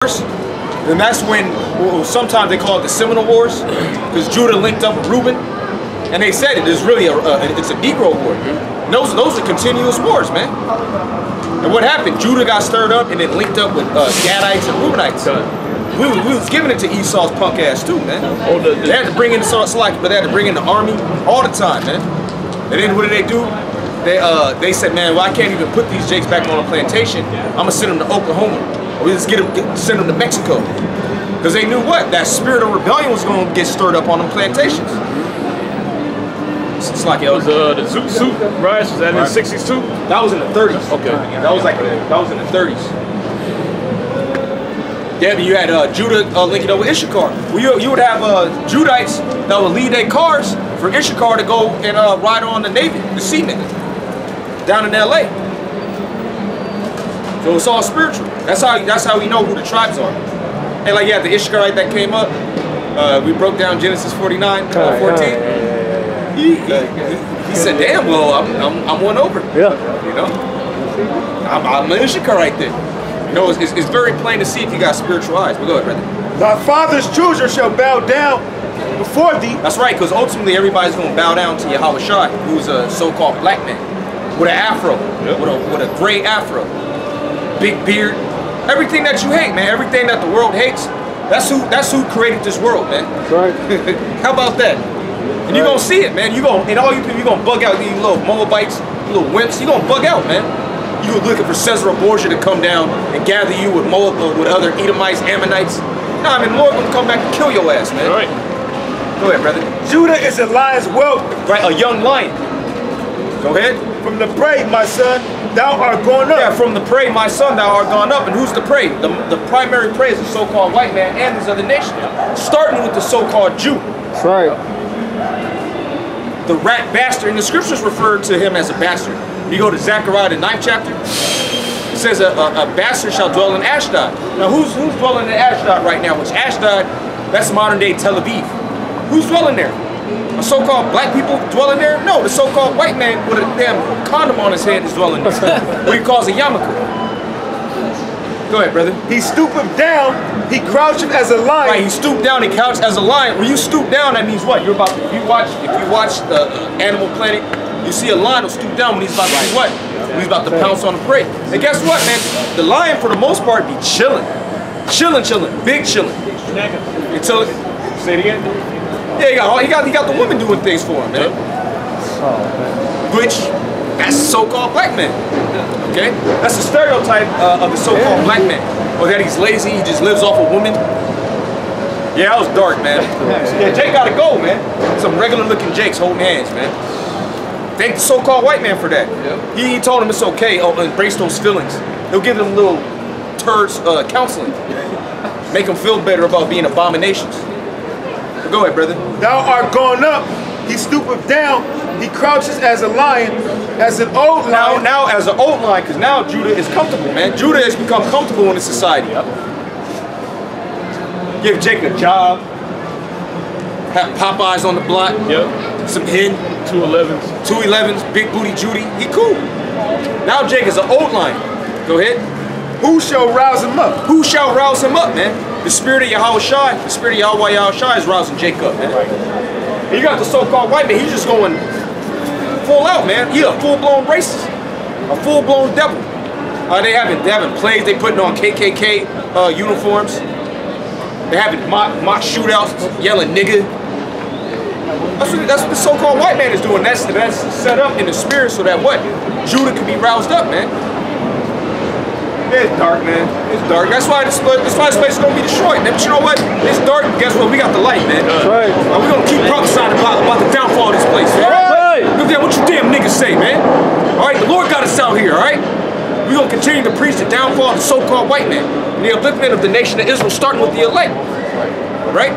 And that's when, well, sometimes they call it the Seminole Wars, because Judah linked up with Reuben, and they said it is really it's a Negro war. And those are continuous wars, man. And what happened? Judah got stirred up and then linked up with Gadites and Reubenites. We was giving it to Esau's punk ass too, man. They had to bring in but they had to bring in the army all the time, man. And then what did they do? They said, man, well, I can't even put these jakes back on a plantation. I'm gonna send them to Oklahoma. We just send them to Mexico. Because they knew what? That spirit of rebellion was going to get stirred up on them plantations. It's like, it was the Zoot Suit rise, was that in the 60s too? That was in the 30s. Okay. That was in the 30s. Yeah, but you had Judah linking up with Issachar. Well, you would have Judites that would lead their cars for Issachar to go and ride on the Navy, the seamen, down in LA. So it's all spiritual. That's how we know who the tribes are. And like, yeah, the Issacharite that came up, we broke down Genesis 49, 14. He said, damn, well, I'm one over. Yeah. You know? I'm an Issacharite then. You know, it's very plain to see if you got spiritual eyes. But go ahead, brother. Thy father's children shall bow down before thee. That's right, because ultimately everybody's going to bow down to Yahweh Shai, who's a so-called black man with an afro, with a gray afro. Big beard, everything that you hate, man, everything that the world hates, that's who created this world, man. That's right. How about that? And you're gonna see it, man. And all you people, you're gonna bug out these little Moabites, little wimps. You're gonna bug out, man. You were looking for Caesar Borgia to come down and gather you with with other Edomites, Ammonites. Nah, I mean, Lord gonna come back and kill your ass, man. All right. Go ahead, brother. Judah is a lion's whelp. Right, a young lion. Go ahead. From the prey, my son, thou art gone up. Yeah, from the prey, my son, thou art gone up. And who's the prey? The primary prey is the so-called white man and these other nations. Starting with the so-called Jew. That's right. The rat bastard. And the scriptures refer to him as a bastard. When you go to Zechariah, the 9th chapter, it says a bastard shall dwell in Ashdod. Now, who's dwelling in Ashdod right now? Which Ashdod, that's modern-day Tel Aviv. Who's dwelling there? The so-called black people dwelling there? No, the so-called white man with a damn condom on his head is dwelling there. What he calls a yarmulke. Go ahead, brother. He stoopeth down, he croucheth as a lion. Right, he stooped down, he couched as a lion. When you stoop down, that means what? If you watch Animal Planet, you see a lion will stoop down when he's about to do what? When he's about to pounce on the prey. And guess what, man? The lion, for the most part, be chilling. Chilling, big chilling. Until, say it again. Yeah, he got the women doing things for him, man. Oh, man. Which, that's the so-called black man. Okay? That's the stereotype of the so-called black man. Or that he's lazy, he just lives off a woman. Yeah, that was dark, man. Yeah, Jake gotta go, man. Some regular looking Jakes holding hands, man. Thank the so-called white man for that. He told him it's okay, embrace those feelings. He'll give them little turds counseling. Make them feel better about being abominations. Go ahead, brother. Thou art gone up, he stoopeth down, he crouches as a lion, as an old lion. Now as an old lion, because now Judah is comfortable, man. Judah has become comfortable in this society. Give Jake a job. Have Popeyes on the block. Yep. Some hen. 211s. 211s, big booty Judy. He cool. Now Jake is an old lion. Go ahead. Who shall rouse him up? Who shall rouse him up, man? The spirit of Yahweh Shai, the spirit of Yahweh Shai is rousing Jacob, man. And you got the so-called white man, he's just going full out, man. He a full-blown racist, a full-blown devil. They having plays, they putting on KKK uniforms. They having mock shootouts, yelling nigga. That's what the so-called white man is doing. That's set up in the spirit so that what? Judah can be roused up, man. It's dark, man. It's dark. That's why this place is gonna be destroyed, man. But you know what? It's dark. Guess what? We got the light, man. That's right. We're gonna keep prophesying about the downfall of this place, man. Right. Look at what you damn niggas say, man. All right, the Lord got us out here. All right. We're gonna continue to preach the downfall of the so-called white man and the upliftment of the nation of Israel, starting with the elect. Right?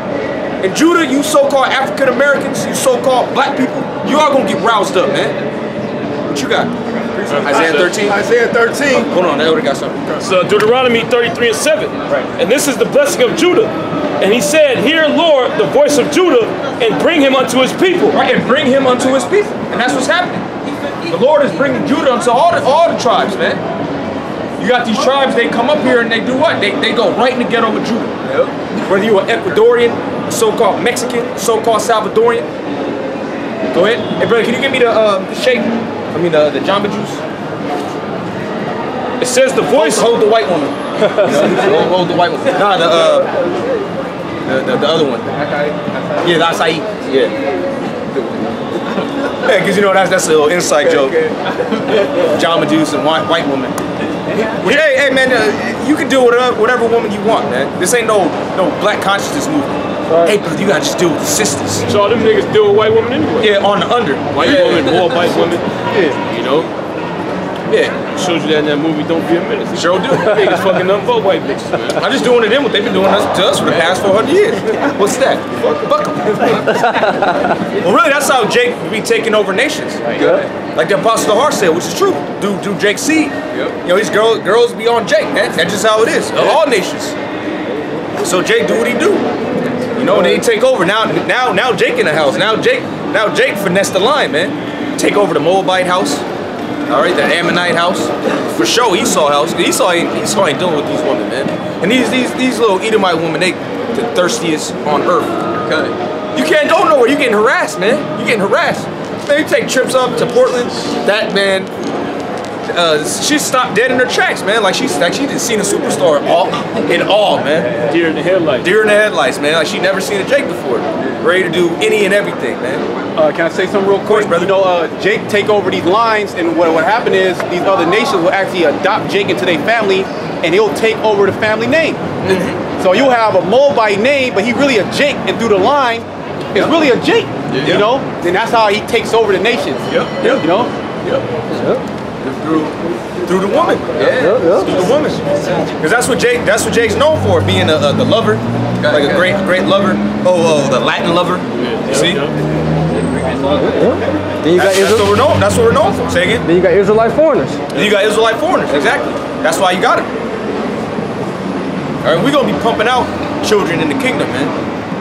And Judah, you so-called African Americans, you so-called black people, you are gonna get roused up, man. What you got? Isaiah 13? Isaiah 13. Hold on, I already got something. So Deuteronomy 33:7. Right. And this is the blessing of Judah. And he said, hear, Lord, the voice of Judah, and bring him unto his people. Right, and bring him unto his people. And that's what's happening. The Lord is bringing Judah unto all the tribes, man. you got these tribes, they come up here and they do what? They go right in the ghetto with Judah. Yep. Whether you're an Ecuadorian, a so-called Mexican, a so-called Salvadorian. Go ahead. Hey, brother, can you give me the shake? I mean, the Jamba Juice. It says the voice. Hold the white woman. Hold the white woman. Nah, the other one. Yeah, the acai. Yeah. Yeah, because you know that's a little inside joke. Jamba Juice and white woman. Which, hey man, you can do whatever woman you want, man. This ain't no black consciousness movement. Hey, brother, you gotta just deal with the sisters. So all them niggas deal with white women anyway. Yeah, on the under. White woman, more white women. Yeah. You know? Yeah. Showed you that in that movie, Don't Be a Menace. Sure do. Niggas fucking nothing but white bitches, man. I'm just doing to them what they've been doing to us for the past 400 years. What's that? Fuck them. Well, really, that's how Jake be taking over nations. Like the Apostle Har said, which is true. Do Jake see? You know, these girls be on Jake, man. That's just how it is. All nations. So Jake do what he do. You know, then he take over. Now Jake in the house. Now Jake finesse the line, man. Take over the Moabite house. All right, the Ammonite house. For sure, Esau house. Esau ain't dealing with these women, man. And these little Edomite women, they the thirstiest on earth. Okay. You can't go nowhere. You getting harassed, man. You getting harassed. Man, you take trips up to Portland. That man, she stopped dead in her tracks, man. Like she didn't seen a superstar in all, man. Deer in the headlights. Deer in the headlights, man. Like she never seen a Jake before. Ready to do any and everything, man. Can I say something real quick? brother. You know, Jake take over these lines, and what happened is these other nations will actually adopt Jake into their family, and he'll take over the family name. So you'll have a Moabite name, but he really a Jake, and through the line, it's really a Jake. You know, and that's how he takes over the nations. You know. Through the woman. Through the woman. Because that's what Jake's known for, being the lover, like a great lover. Oh, the Latin lover. You see? Then you got That's what we're known for. Say again. Then you got Israelite foreigners. Then you got Israelite foreigners. Exactly. That's why you got it. All right, we're gonna be pumping out children in the kingdom, man.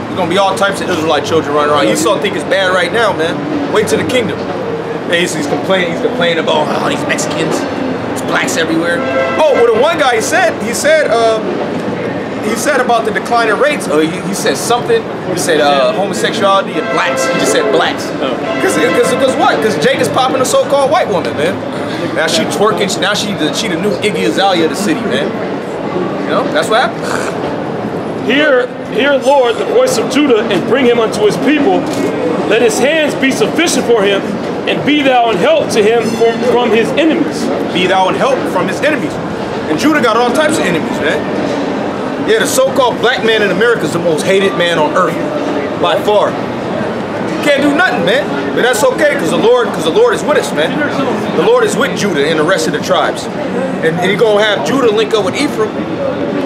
There's gonna be all types of Israelite children running around. Esau think it's bad right now, man. Wait till the kingdom. He's complaining about these Mexicans. There's blacks everywhere. Oh, well, the one guy he said about the declining rates. Oh, he said something. He said homosexuality and blacks. He just said blacks. Because what? Because Jake is popping a so-called white woman, man. Now she twerking. Now she the new Iggy Azalea of the city, man. You know, that's what happens. Hear, Lord, the voice of Judah, and bring him unto his people. Let his hands be sufficient for him, and be thou in help to him from his enemies. Be thou in help from his enemies. And Judah got all types of enemies, man. Yeah, the so-called black man in America is the most hated man on earth, by far. Can't do nothing, man. But that's okay, because the Lord is with us, man. The Lord is with Judah and the rest of the tribes. And he's going to have Judah link up with Ephraim.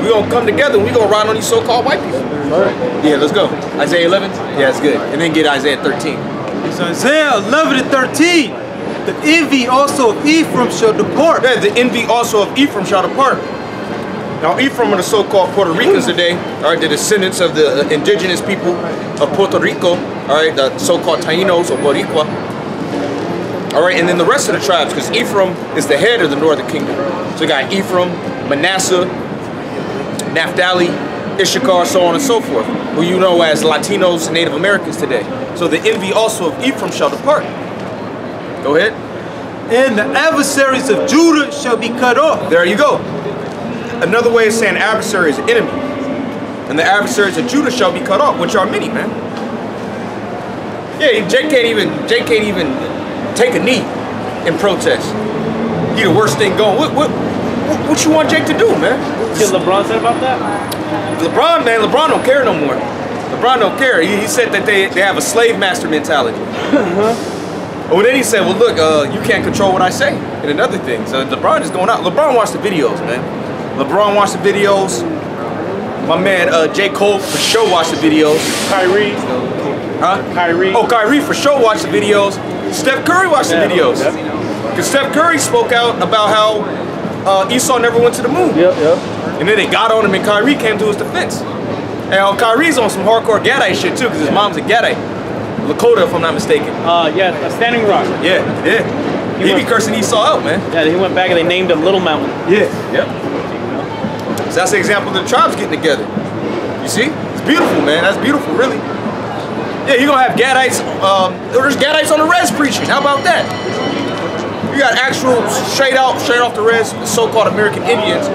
We're going to come together and we're going to ride on these so-called white people. All right. Yeah, let's go. Isaiah 11? Yeah, that's good. And then get Isaiah 13. It's Isaiah 11 and 13. The envy also of Ephraim shall depart. Yeah, the envy also of Ephraim shall depart. Now, Ephraim are the so-called Puerto Ricans today, all right, the descendants of the indigenous people of Puerto Rico, all right, the so-called Tainos or Boricua. All right, and then the rest of the tribes, because Ephraim is the head of the northern kingdom. So you got Ephraim, Manasseh, Naphtali, Issachar, so on and so forth, who you know as Latinos and Native Americans today. So the envy also of Ephraim shall depart. Go ahead. And the adversaries of Judah shall be cut off. There you go. Another way of saying adversary is enemy. And the adversaries of Judah shall be cut off, which are many, man. Yeah, Jake can't even take a knee in protest. He the worst thing going. What you want Jake to do, man? Did LeBron say about that? LeBron, man, LeBron don't care no more. LeBron don't care. He said that they have a slave master mentality. Well, then he said, well, look, you can't control what I say. And another thing, so LeBron is going out. LeBron watched the videos, man. LeBron watched the videos. My man, J. Cole, for sure watched the videos. Kyrie. Huh? Kyrie. Oh, Kyrie, for sure watched the videos. Steph Curry watched the videos. Because Steph Curry spoke out about how Esau never went to the moon. And then they got on him and Kyrie came to his defense. And Kyrie's on some hardcore Gadite shit too, because his mom's a Gadite. Lakota, if I'm not mistaken. Yeah, a Standing Rock. Yeah. He be cursing Esau out, man. Yeah, he went back and they named him Little Mountain. Yeah. Yep. So that's the example of the tribes getting together. You see? It's beautiful, man. That's beautiful, really. Yeah, you're gonna have Gadites, there's Gadites on the res preaching. How about that? You got actual straight off the res, so-called American Indians,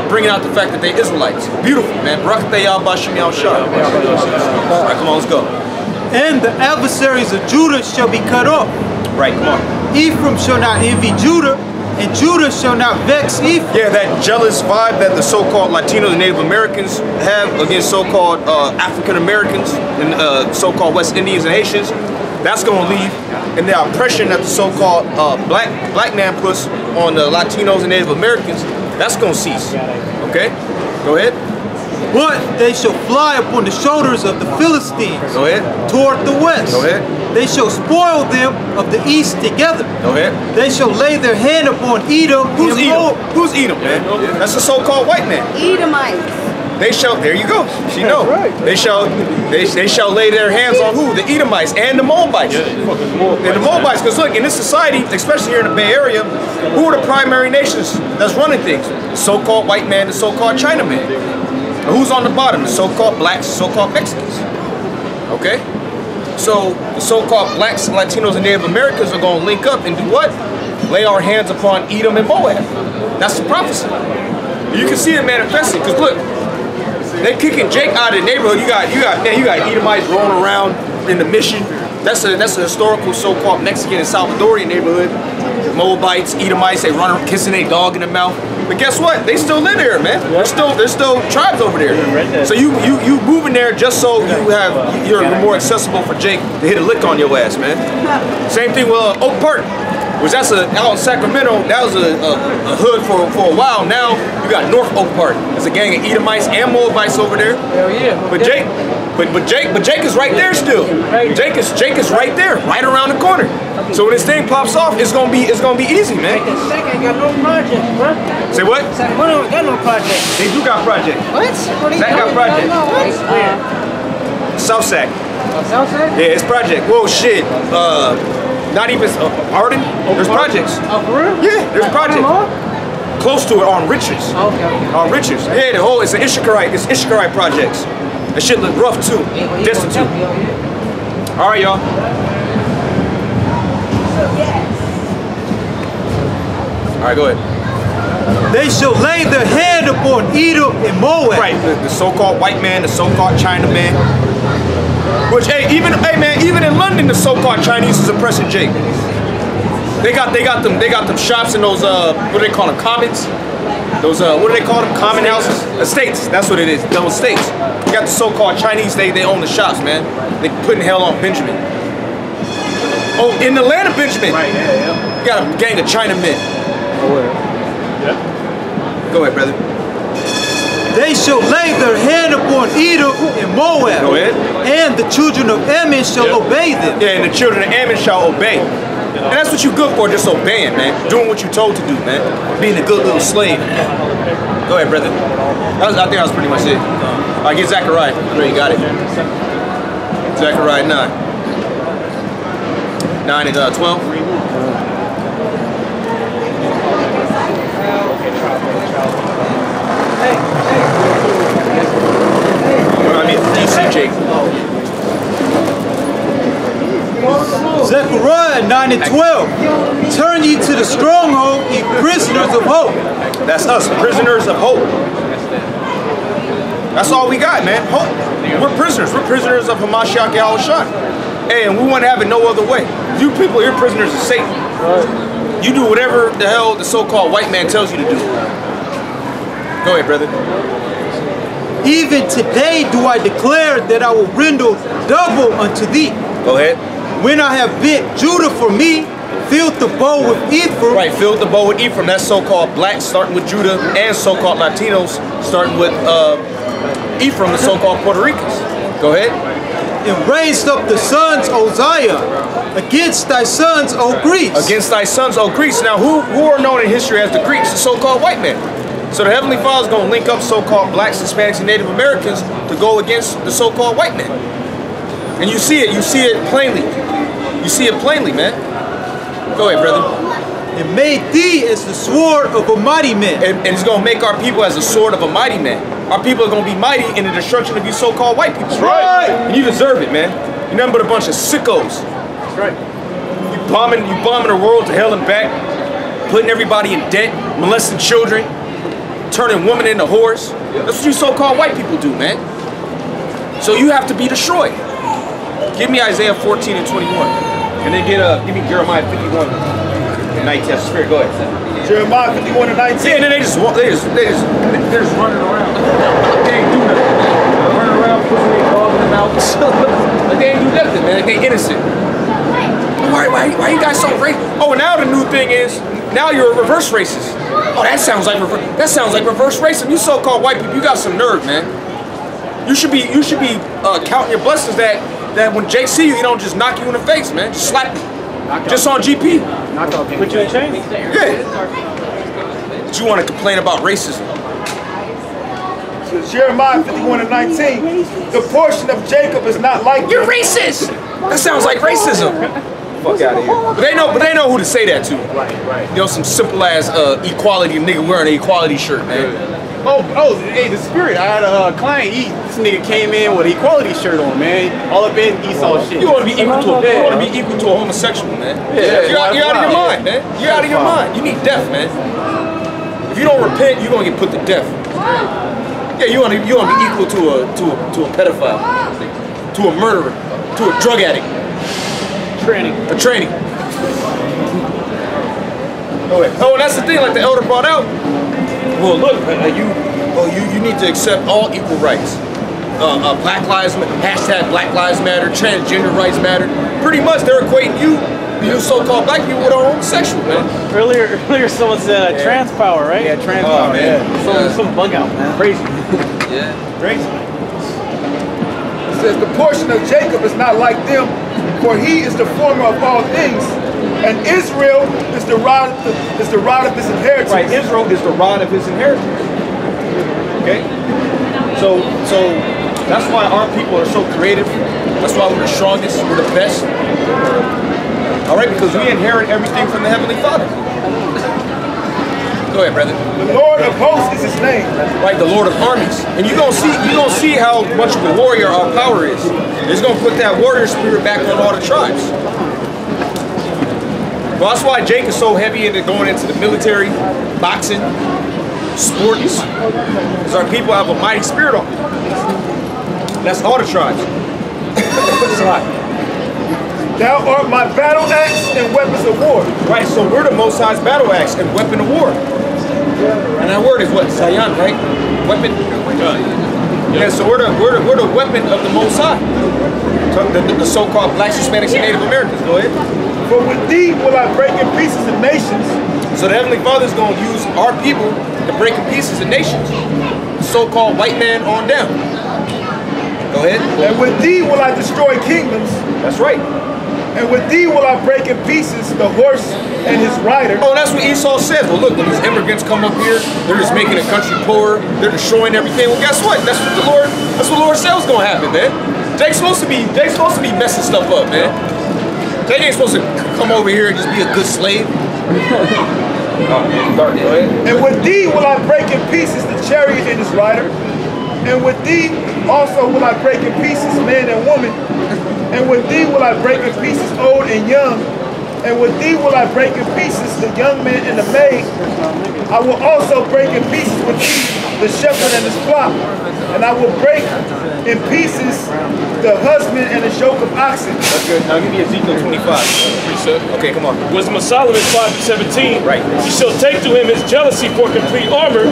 bringing out the fact that they Israelites. Beautiful, man. Barakateh Yah Bashim Yah Shah. All right, come on, let's go. And the adversaries of Judah shall be cut off. Right, come on. Ephraim shall not envy Judah, and Judah shall not vex Ephraim. Yeah, that jealous vibe that the so-called Latinos and Native Americans have against so-called African Americans and so-called West Indians and Haitians, that's going to leave. And the oppression that the so-called black man puts on the Latinos and Native Americans, that's going to cease. Okay? Go ahead. But they shall fly upon the shoulders of the Philistines. Go ahead. Toward the west. Go ahead. They shall spoil them of the east together. Go ahead. They shall lay their hand upon Edom. Who's Edom? Who's Edom, man? That's the so-called white man. Edomites. They shall, there you go. She know. Right. They shall lay their hands on who? The Edomites and the Moabites. And the Moabites, because look, in this society, especially here in the Bay Area, who are the primary nations that's running things? The so-called white man, the so-called Chinaman. And who's on the bottom? The so-called blacks, the so-called Mexicans. Okay? So the so-called blacks, Latinos, and Native Americans are going to link up and do what? Lay our hands upon Edom and Moab. That's the prophecy. You can see it manifesting, because look, they kicking Jake out of the neighborhood. You got Edomites rolling around in the Mission. That's a historical so-called Mexican and Salvadorian neighborhood. Moabites, Edomites, they run around kissing their dog in the mouth. But guess what? They still live there, man. There's still tribes over there. So you moving there just so you're more accessible for Jake to hit a lick on your ass, man. Same thing with Oak Park. Which that's out in Sacramento, that was a hood for a while. Now you got North Oak Park. There's a gang of Edomites and Moabites over there. Hell yeah. But Jake is right there still. Jake is right there, right around the corner. So when this thing pops off, it's gonna be easy, man. Sac ain't got no project, bro. Say what? Sacramento ain't got no project. They do got project. What? Sac got project. South Sac. South Sac? Yeah, it's project. Whoa, shit. Not even Arden. There's projects. Oh, for real? Yeah, there's projects. Close to it on Richards. Okay. On Richards. Yeah, the whole it's an Ishkarite projects. That shit look rough too. Destitute. All right, y'all. All right, go ahead. They shall lay their hand upon Edom and Moab. Right, the so-called white man, the so-called Chinaman. Which, even in London, the so-called Chinese is oppressing Jake. They got them shops in those what do they call them, commons? Those what do they call them? Common houses, estates. That's what it is. Those estates. You got the so-called Chinese. They own the shops, man. They putting hell on Benjamin. Oh, in the land of Benjamin. Right. Yeah. You got a gang of Chinamen. Go ahead, brother. They shall lay their hand upon Edom and Moab. Go ahead. And the children of Ammon shall obey them. Yeah, and the children of Ammon shall obey. And that's what you're good for, just obeying, man. Doing what you're told to do, man. Being a good little slave. Go ahead, brother. I think that was pretty much it. All right, get Zechariah. There you got it. Zechariah 9. 9 and 12. I mean, DC Jake. Zechariah 9 and 12. Turn ye to the stronghold, ye prisoners of hope. That's us, prisoners of hope. That's all we got, man. Hope. We're prisoners. We're prisoners of Hamashiach Yahushua. Hey, and we want to have it no other way. You people, you're prisoners of Satan. You do whatever the hell the so-called white man tells you to do. Go ahead, brother. Even today do I declare that I will render double unto thee. Go ahead. When I have bent Judah for me, filled the bow with Ephraim. Right, filled the bow with Ephraim. That's so-called blacks starting with Judah and so-called Latinos starting with Ephraim, the so-called Puerto Ricans. Go ahead. And raised up the sons, O Zion, against thy sons, O Greeks. Against thy sons, O Greeks. Now, who are known in history as the Greeks? The so-called white men. So the Heavenly Father is going to link up so-called blacks, Hispanics, and Native Americans to go against the so-called white men. And you see it plainly. You see it plainly, man. Go ahead, brother. And made thee as the sword of a mighty man. And it's going to make our people as a sword of a mighty man. Our people are going to be mighty in the destruction of you so-called white people. That's right. And you deserve it, man. You're nothing but a bunch of sickos. That's right. You bombing the world to hell and back, putting everybody in debt, molesting children, turning women into whores. That's what you so-called white people do, man. So you have to be destroyed. Give me Isaiah 14 and 21. And then give me Jeremiah 51. 19. Spirit, go ahead. Jeremiah 51 and 19. See, and then they're just running around. They ain't do nothing. They're running around, pushing their dog in the mouth. Like they ain't do nothing, man. Like they innocent. Why you guys so racist? Oh, now the new thing is, now you're a reverse racist. Oh, that sounds like reverse racism. You so-called white people, you got some nerve, man. You should be counting your blessings that when Jake see you, he don't just knock you in the face, man. Just slap you. Just on GP. Put you in chains. Yeah. But you want to complain about racism? So Jeremiah 51 and 19. The portion of Jacob is not like You're racist. That sounds like racism. Fuck out of here. But they know who to say that to. Right. You know, some simple ass equality nigga wearing an equality shirt, man. Oh, hey, the spirit. I had a client. This nigga came in with an equality shirt on, man. All up in Esau shit. You want to be equal to a homosexual, man. Yeah, you're out of your mind, man. You're out of your mind. You need death, man. If you don't repent, you're gonna get put to death. Yeah, you want to be equal to a pedophile, to a murderer, to a drug addict. A training. Oh, and that's the thing. Like the elder brought out. Well, look, you need to accept all equal rights. Black Lives Matter, Black Lives Matter, transgender rights matter. Pretty much, they're equating you so-called black people with a homosexual, man. Earlier someone said trans power, right? Yeah, trans power. Yeah. Some bug out, man. Crazy. Yeah. Crazy. It says the portion of Jacob is not like them, for he is the former of all things, and Israel is the rod of his inheritance. Right, Israel is the rod of his inheritance. Okay? So that's why our people are so creative. That's why we're the strongest, we're the best. All right, because we inherit everything from the Heavenly Father. Go ahead, brother. The Lord of hosts is his name. Right, the Lord of armies. And you're gonna see how much of a warrior our power is. It's gonna put that warrior spirit back on all the tribes. Well, that's why Jake is so heavy into going into the military, boxing, sports. Because our people have a mighty spirit on them. That's all the tribes. It's a lot. Thou art my battle axe and weapons of war. Right, so we're the Most High's battle axe and weapon of war. And that word is what? Zion, right? Weapon. Yeah, so we're the weapon of the Most High. The so-called blacks, Hispanics, and Native Americans. Go ahead. For with thee will I break in pieces the nations. So the Heavenly Father's going to use our people to break in pieces the nations. The so-called white man on down. Go ahead. And with thee will I destroy kingdoms. That's right. And with thee will I break in pieces the horse and his rider. Oh, that's what Esau says. Well, look, when these immigrants come up here, they're just making the country poorer. They're destroying everything. Well, guess what? That's what the Lord said was going to happen, man. Jake's supposed to be messing stuff up, man. Jake ain't supposed to come over here and just be a good slave. And with thee will I break in pieces the chariot and his rider. And with thee also will I break in pieces man and woman. And with thee will I break in pieces old and young. And with thee will I break in pieces the young man and the maid. I will also break in pieces with thee the shepherd and his flock. And I will break in pieces the husband and the yoke of oxen. That's good. Now give me Ezekiel 25. Okay, come on. Wisdom of Solomon 5:17. Right. He shall take to him his jealousy for complete armor,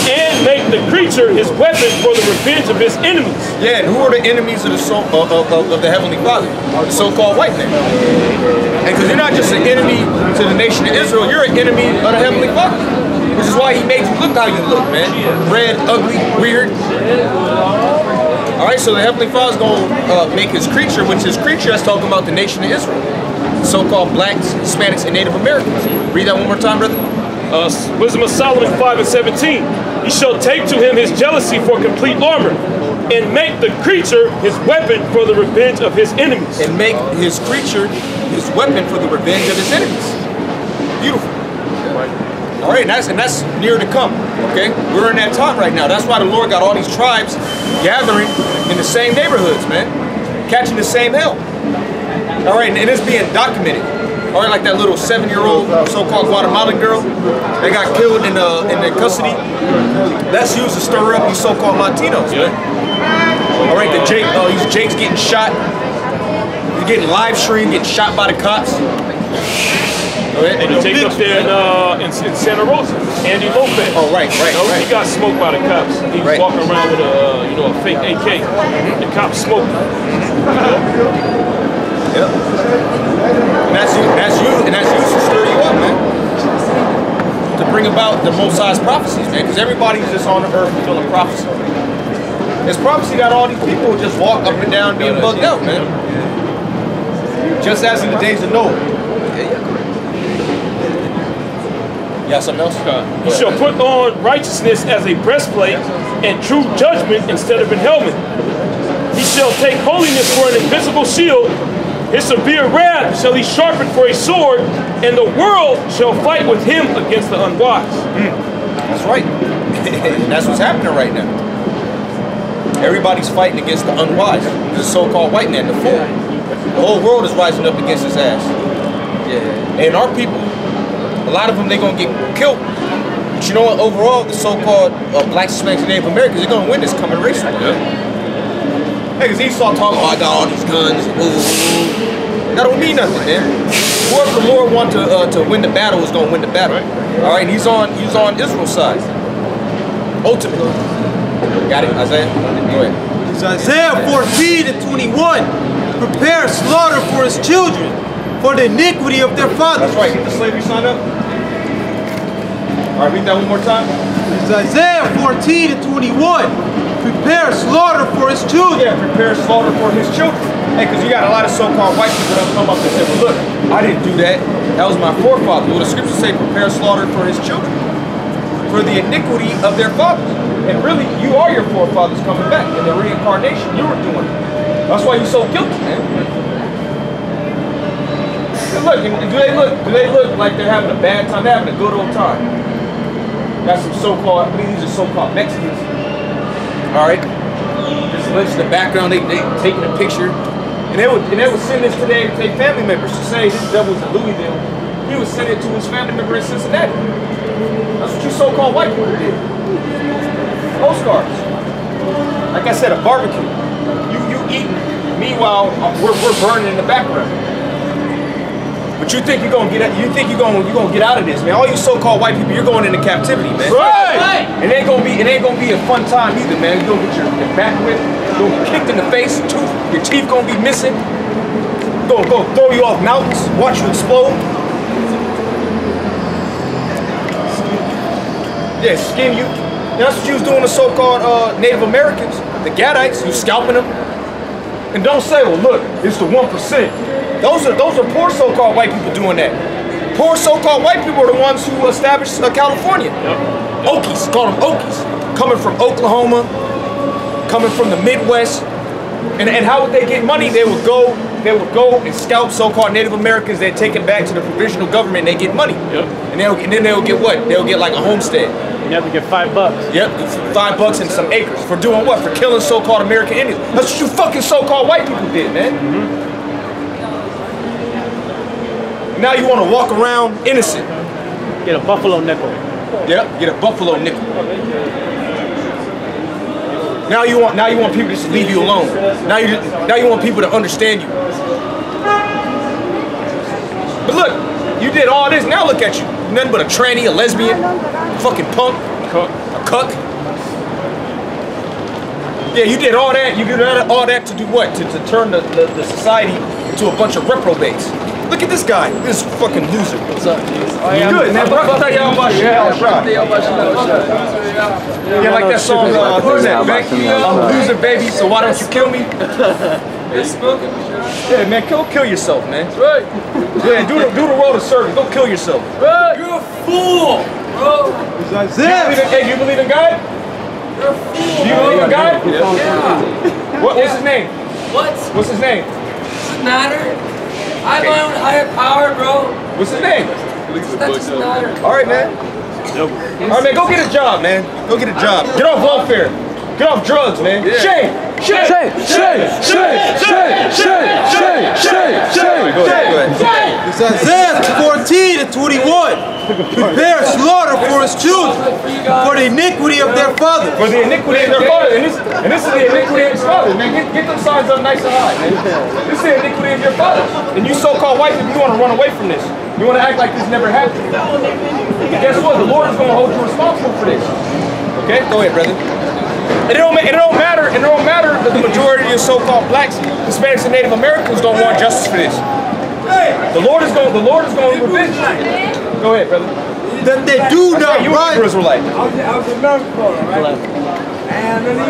and make the creature his weapon for the revenge of his enemies. Yeah, and who are the enemies of the Heavenly Father? The so-called white man. And because you're not just an enemy to the nation of Israel, you're an enemy of the Heavenly Father. Which is why he made you look how you look, man. Red, ugly, weird. All right, so the Heavenly Father's going to make his creature, which his creature is talking about the nation of Israel. So-called blacks, Hispanics, and Native Americans. Read that one more time, brother. Wisdom of Solomon 5:17. He shall take to him his jealousy for complete armor, and make the creature his weapon for the revenge of his enemies. And make his creature his weapon for the revenge of his enemies. beautiful. All right, and that's near to come. Okay, we're in that time right now. That's why the Lord got all these tribes gathering in the same neighborhoods, man, catching the same hell. All right, and it's being documented. All right, like that little 7-year-old so-called Guatemalan girl that got killed in the custody. That's used to stir up these so-called Latinos, man. All right, these Jakes getting shot. He's getting live streamed, getting shot by the cops. And you take up there in Santa Rosa, Andy Lopez. Oh, right. He got smoked by the cops. He was walking around with a fake AK. The cops smoked him. Yep. And that's used to stir you up, man. To bring about the Most High's prophecies, man. Because everybody's just on the earth fulfilling prophecy. This prophecy got all these people who just walk up and down being bugged out, man. Just as in the days of Noah. You got something else? You shall put on righteousness as a breastplate and true judgment instead of an helmet. He shall take holiness for an invisible shield. His severe wrath shall he sharpen for a sword, and the world shall fight with him against the unwise. That's right. That's what's happening right now. Everybody's fighting against the unwise. The so-called white man, the fool. The whole world is rising up against his ass. Yeah. And our people, a lot of them, they're going to get killed. But you know what? Overall, the so-called blacks, Hispanics, and Native Americans, they're going to win this coming race. Hey, because he start talking, I got all these guns. That don't mean nothing, man. Whoever the Lord wants to win the battle is going to win the battle. All right, he's on Israel's side. Ultimately. Got it, Isaiah? Go ahead. It's Isaiah 14:21. Prepare slaughter for his children, for the iniquity of their fathers. That's right. Get the slavery sign up. All right, read that one more time. It's Isaiah 14:21. Prepare slaughter for his children. Yeah, prepare slaughter for his children. Hey, because you got a lot of so-called white people that come up and say, well, look, I didn't do that. That was my forefather. Well, the scriptures say prepare slaughter for his children, for the iniquity of their fathers. And really, you are your forefathers coming back. In the reincarnation, you were doing it. That's why you're so guilty, man. Look, do they look like they're having a bad time? They're having a good old time. Got some so-called, I believe these are so-called Mexicans. All right. Just in the background, they taking a picture. And they would send this today to their family members to say this devil's in Louisville. He would send it to his family member in Cincinnati. That's what you so-called white people did. Postcards. Like I said, a barbecue. You eating. Meanwhile, we're burning in the background. But you think you're gonna get out of this, man. All you so-called white people, you're going into captivity, man. Right. It ain't gonna be a fun time either, man. You're gonna get your back whipped, you're gonna get kicked in the face, your teeth gonna be missing. Go throw you off mountains, watch you explode. Yeah, skin you. That's what you was doing to so-called Native Americans, the Gadites. You scalping them. And don't say, well, look, it's the 1%. Those are poor so-called white people doing that. Poor so-called white people are the ones who established California. Okies, call them Okies. Coming from Oklahoma, coming from the Midwest. And how would they get money? They would go and scalp so-called Native Americans. They'd take it back to the provisional government and they get money. And then they'll get what? They'll get like a homestead. You have to get $5. Yep, $5 and some acres. For doing what? For killing so-called American Indians. That's what you fucking so-called white people did, man. Now you want to walk around innocent. Get a buffalo nickel. Yep, get a buffalo nickel. Now you want people to just leave you alone. Now you want people to understand you. But look, you did all this. Now look at you. Nothing but a tranny, a lesbian, fucking punk, a cuck. Yeah, you did all that. You did all that to do what? To turn the society into a bunch of reprobates. Look at this guy, this fucking loser. What's up? You good, man? Yeah, like that song, who's that, Becky? I'm a loser, baby, so why don't you kill me? Yeah, man, kill yourself, man. Right. Yeah, do the world a service. Go kill yourself. Right. You're a fool, bro. Hey, you believe in God? You're a fool. Do you believe in God? Yeah. What's his name? What's his name? Doesn't matter. I have my own higher power, bro. What's his name? All right, man. All right, man. Go get a job, man. Go get a job. Get off welfare. Get off drugs, man. Shame. Shame. Shame. Shame. Shame. Shame. Shame. Shame. Shame. Shame. Go ahead. It's Isaiah 14 and 21. Prepare slaughter for his children, for the iniquity of their fathers. For the iniquity of their fathers. And this is the iniquity of his fathers, man. Get them signs up nice and high, man. This is the iniquity of your fathers. And you so-called white people, you want to run away from this. You want to act like this never happened. And guess what? The Lord is going to hold you responsible for this. Okay? Go ahead, brother. And it don't matter that the majority of your so-called blacks, Hispanics, and Native Americans don't want justice for this. The Lord is going to revenge. Go ahead, brother. That they do not rise. Israelite.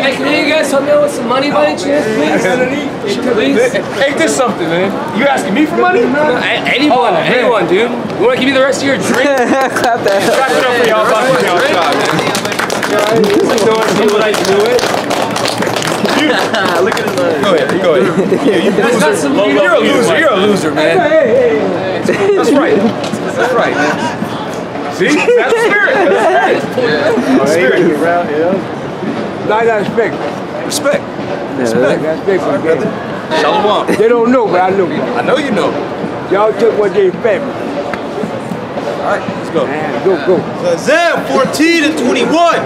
Hey, can you guys help me out with some money by any chance, please? Please? Ain't this something, man? You asking me for money? Anyone, dude. You want to give me the rest of your drink? Clap it up for y'all about to y'all shot, man. Look at his eyes. Go ahead. You're a loser. You're a loser, man. That's right. That's right, man. See? That's the spirit. That's the spirit. I got respect. Respect. I got respect for brother. Shalom. They don't know, but I know. I know you know. Y'all took what they expect. All right, let's go. Man, go. Isaiah 14 and 21.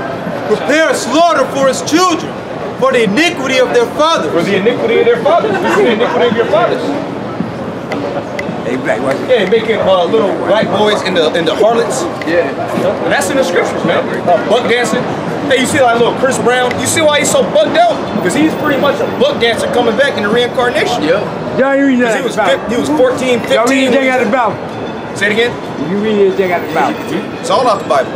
Prepare slaughter for his children, for the iniquity of their fathers. For the iniquity of their fathers. This is the iniquity of your fathers. Hey, black, watch it. Yeah, making little black boys into harlots. Yeah. And that's in the scriptures, man. Buck dancing. Hey, you see like little Chris Brown? You see why he's so bugged out? Because he's pretty much a buck dancer coming back in the reincarnation. Yep. Y'all read that he was 14, 15. Y'all read anything out of the Bible? Say it again? You read anything out of the Bible? It's all out the Bible.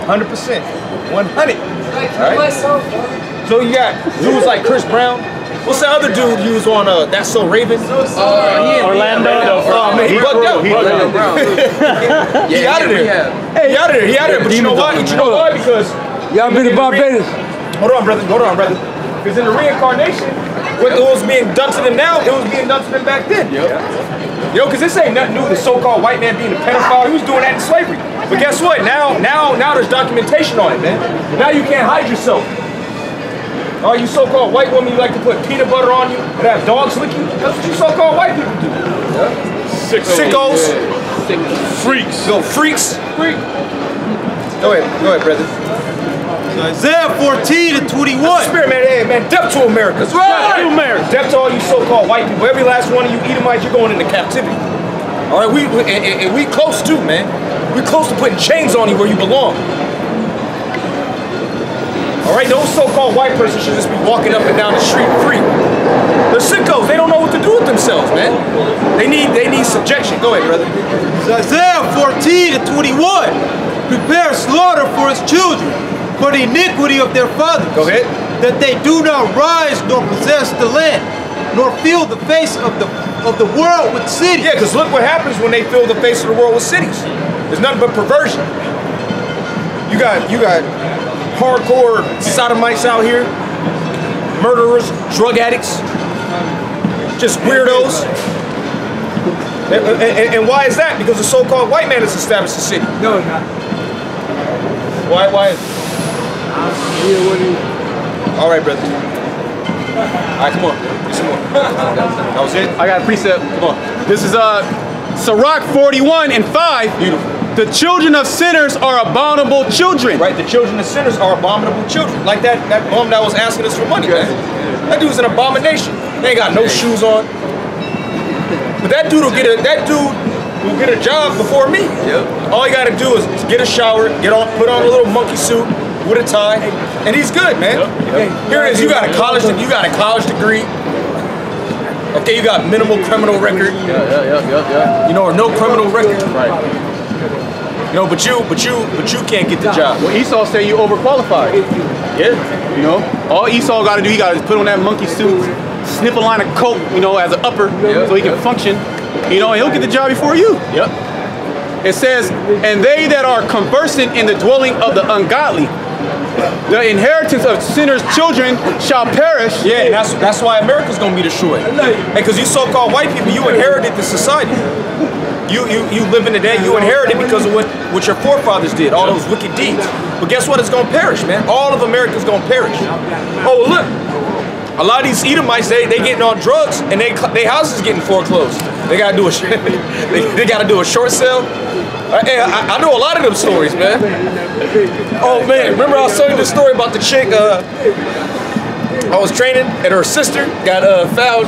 100%. 100. Right? So you got dudes like Chris Brown. What's the other dude you was on That's So Raven? Orlando. Oh man, he bugged out. He out of there. Hey, he out of there. But you know why? Because y'all been to Barbados? Hold on, brother. Because in the reincarnation, what was being done to them now, it was being done to them back then. Yo, because this ain't nothing new. The so-called white man being a pedophile, he was doing that in slavery. But guess what? Now there's documentation on it, man. Now you can't hide yourself. All you so-called white women, you like to put peanut butter on you and have dogs lick you. That's what you so-called white people do. Sickos. Freaks. Yo, freaks. Go ahead, brother. Isaiah 14 and 21. Spirit, man, hey, man, death to America. That's right. Death to America. Death to all you so-called white people. Every last one of you Edomites, you're going into captivity. All right, we close too, man. We close to putting chains on you where you belong. All right, no so-called white person should just be walking up and down the street free. They're sickos. They don't know what to do with themselves, man. They need subjection. Go ahead, brother. Isaiah 14 and 21. Prepare slaughter for his children, for the iniquity of their fathers. Go ahead. That they do not rise nor possess the land, nor fill the face of the world with cities. Yeah, because look what happens when they fill the face of the world with cities. There's nothing but perversion. You got hardcore sodomites out here, murderers, drug addicts, just weirdos. And why is that? Because the so-called white man has established the city. No, it's not. Why is it? All right, brother. All right, come on. Get some more. That was it? I got a precept. Come on. This is Sirach 41 and 5. Beautiful. The children of sinners are abominable children. Right, the children of sinners are abominable children. Like that bum that was asking us for money, man. That dude's an abomination. They ain't got no shoes on. But that dude will get a job before me. Yep. All you gotta do is get a shower, put on a little monkey suit with a tie, and he's good, man. Yep. Here it is. You got a college degree. Okay, you got minimal criminal record. Yeah. You know, or no criminal record. Right. You know, but you can't get the job. Well, Esau said you overqualified. Yeah. You know, all Esau got to do, he got to put on that monkey suit, sniff a line of coke, you know, as an upper, so he can function. You know, and he'll get the job before you. Yep. It says, and they that are conversant in the dwelling of the ungodly, the inheritance of sinners' children shall perish. Yeah, and that's why America's gonna be destroyed. Because you so-called white people, you inherited the society. You live in the day, you inherit it because of what your forefathers did, all those wicked deeds. But guess what? It's gonna perish, man. All of America's gonna perish. Oh, look. A lot of these Edomites, they getting on drugs and they houses getting foreclosed. They gotta do a they gotta do a short sale. Hey, I know a lot of them stories, man. Oh man, remember I was telling you the story about the chick I was training and her sister got found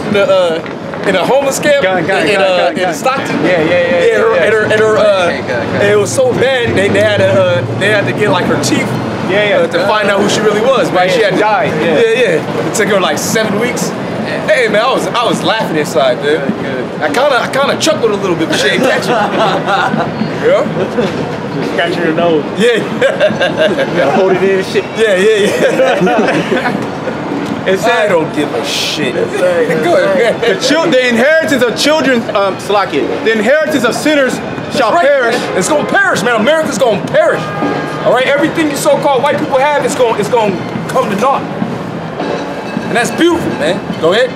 in a homeless camp in Stockton. And it was so bad they had to get like her teeth to find out who she really was. Right? She had died. It took her like 7 weeks. Hey man, I was laughing inside, man. I kind of chuckled a little bit, but she ain't catch it. Yeah. Just scratching her nose. Yeah. Gotta hold it in and shit. I don't give a shit. The inheritance of children, Salakia, the inheritance of sinners shall perish. It's gonna perish, man. America's gonna perish. All right, everything you so-called white people have, it's gonna come to naught. And that's beautiful, man. Go ahead.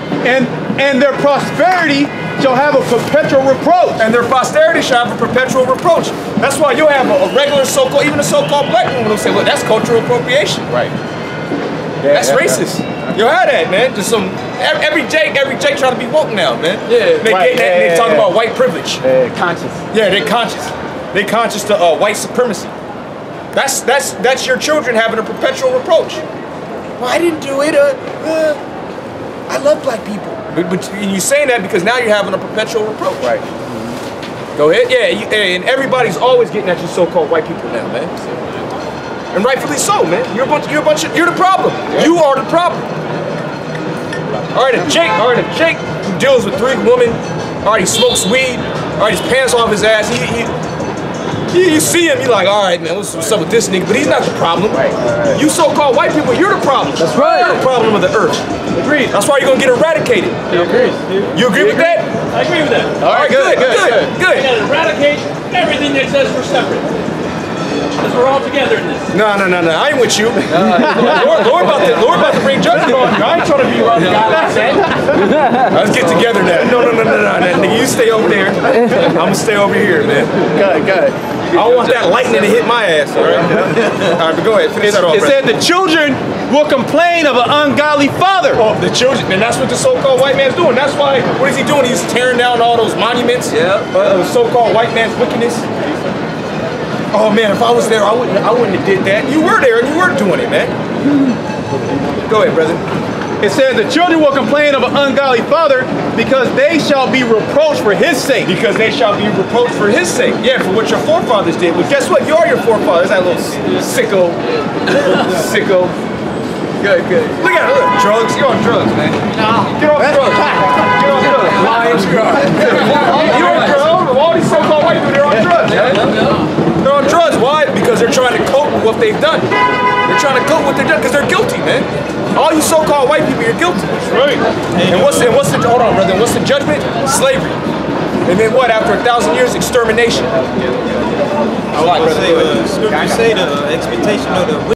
And their prosperity shall have a perpetual reproach. And their posterity shall have a perpetual reproach. That's why you'll have a regular so-called, even a so-called black woman will say, look, that's cultural appropriation. Right. That's racist. You'll have that, man. Just some every Jake trying to be woke now, man. Yeah. They talking about white privilege. Conscious. Yeah, they conscious. They conscious to white supremacy. That's your children having a perpetual reproach. Well, I didn't do it. I love black people. But you're saying that because now you're having a perpetual reproach. Right. Go ahead. Yeah, and everybody's always getting at you so-called white people now, man. And rightfully so, man. You're the problem. Yeah. You are the problem. All right, if Jake who deals with 3 women, all right, he smokes weed, all right, his pants off his ass, you see him, you're like, all right, man, what's up with this nigga? But he's not the problem. Right. You so-called white people, you're the problem. That's right. You're the problem of the earth. Agreed. That's why you're gonna get eradicated. You agree? You agree with that? I agree with that. All right, good. We gotta eradicate everything that says we're separate. Because we're all together in this. No, I ain't with you. Lord about to bring judgment on you. I ain't trying to be around the guy like that. Let's get together now. No, nigga, you stay over there. I'm gonna stay over here, man. Good. I don't want that lightning to hit my ass, all right? All right, but go ahead, finish that off. It said the children will complain of an ungodly father. Oh, the children, and that's what the so-called white man's doing. That's why, what is he doing? He's tearing down all those monuments. Yeah. So-called white man's wickedness. Oh man, if I was there, I wouldn't have did that. You were there and you weren't doing it, man. Go ahead, brother. It says the children will complain of an ungodly father because they shall be reproached for his sake. Because they shall be reproached for his sake. Yeah, for what your forefathers did. But guess what? You are your forefathers. That little sicko. Good. Look at it. Look, drugs. You're on drugs, man. Get off drugs. Get off drugs. Lions. You're on drugs. All these so-called white people, they're on drugs, man. They're on drugs. Why? Because they're trying to cope with what they've done. They're trying to cope with what they've done because they're guilty, man. All you so-called white people, you're guilty. That's right. And what's the hold on, brother? What's the judgment? Slavery. And then what? After 1,000 years, extermination. I like, brother. Scripture say the expectation of the